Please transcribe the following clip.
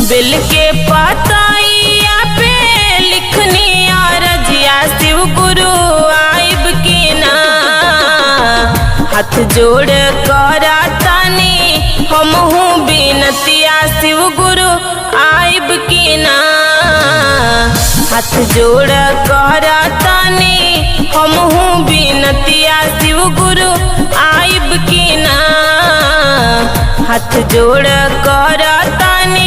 Bill के पताइया पे लिखनी रजिया शिव गुरु आइब की ना। हाथ जोड़ करा तानी हमहू बिनतिया शिव गुरु आइब की ना। हाथ जोड़ करा तानी हमहू बिनतिया शिव गुरु आइब की ना। हाथ जोड़ करा तानी